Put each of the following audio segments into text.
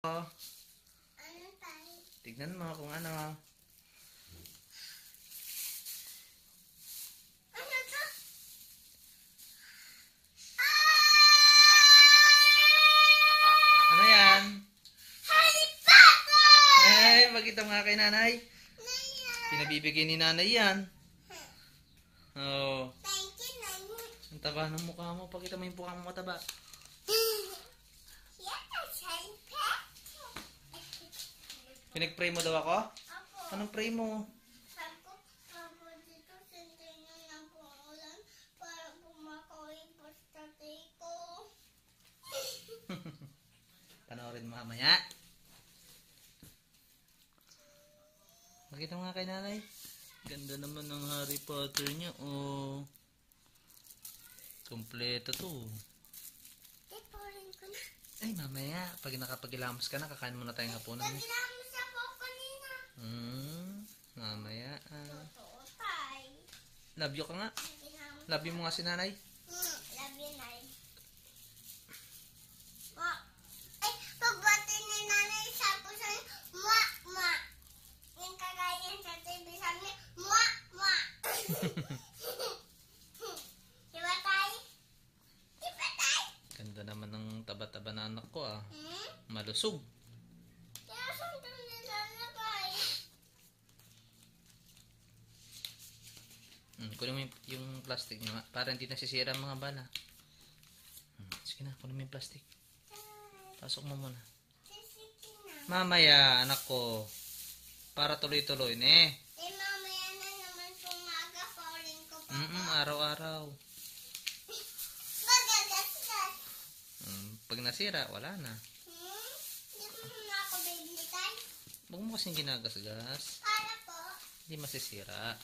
Ano tayo? Tignan mo kung ano. Ano to? Ano yan? Harry Potter! Ay, pakita mo nga kay nanay. Naya. Pinabibigay ni nanay yan. Oh, Thank you, Nana. ang taba ng mukha mo. Pakita mo yung mukha mo mataba. Yes, Harry Potter. Pinag-pray mo daw ako? Ako. Anong pray mo? Sabi ko, ako dito, sintingan ng pangulan para pumakawin po sa tatay ko. Panoorin mo mamaya. Pakita mo nga kay nanay. Ganda naman ng Harry Potter niya. Oh. Kompleto to. Tipurin ko na. Ay, mamaya. Pag nakapagilamos ka na, kakain muna tayong hapunan. Nagilamos ako kanina. Mamaya. Totoo, tay. Love you ka nga. Nagilamos. Love you mo nga si nanay. Love you, Nay. Ay, pagbati ni nanay, sabi sa'yo, mwa, mwa. Yung kagaya sa TV, sabi niya, mwa, mwa. Diba, tay? Diba, tay? Ganda naman ng taba-taba na anak ko ah. Hmm? Malusog. Kaya saan ito nilalagay? Kunin mo yung plastic niya para hindi nasisira ang mga bala. Sige na, kunin mo yung plastic. Pasok mo muna. Sisiki na. Mamaya, anak ko. Para tuloy-tuloy na eh. Eh, mamaya na naman pumaga, pauling ko pa. Araw-araw. Magagasgas. Pag nasira, wala na. Hindi mo na ako bibilitan? Huwag mo kasing ginagasgas. Para po. Hindi masisira.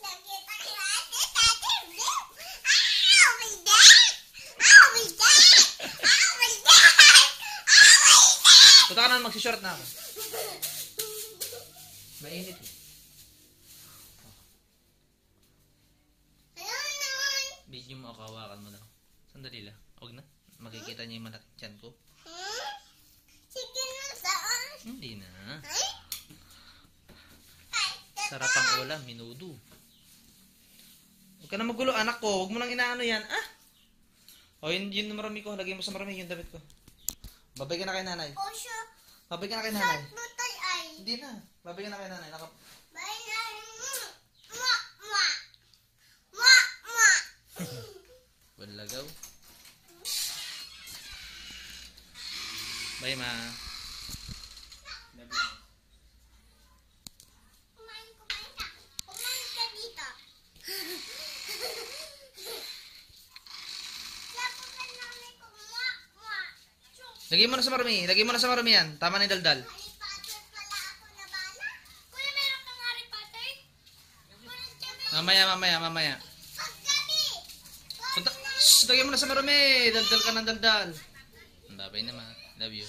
Lagi tayo natin, Ate Blue. Ah, oh my God! Oh my God! Oh my God! Oh my God! Punta ka na, magsishort na ako. Mainit eh. Ayun naman. Video mo ako, hawakan mo daw. Sandali lang. Huwag na. Makikita niya yung malaking tiyan ko. Sige na saan? Hindi na. Ay? Ay, Sarap ang ulam, minudo. Huwag ka na magulo, anak ko. Huwag mo nang inaano yan. Ah! O, yun marami ko. Lagay mo sa marami yung damit ko. Babay ka na kay nanay. Oh, sure. Babay ka na kay nanay. Short mo tayo ay. Hindi na. Babay ka na kay nanay. Bye na. Mwa, mwa. Mwa, mwa. Balagaw. Bye, ma. Kumain ka. Kumain ka dito. Sabi ka namin ko, mwa, mwa. Lagay mo na sa marami. Lagay mo na sa marami yan. Tama na yung daldal. Harry Potter pala ako na bala. Kuya, meron kang Harry Potter? Walang kami. Mamaya. Paggabi. Punta. Shhh, lagay mo na sa marami. Daldal ka ng daldal. Ang babay naman. Love you.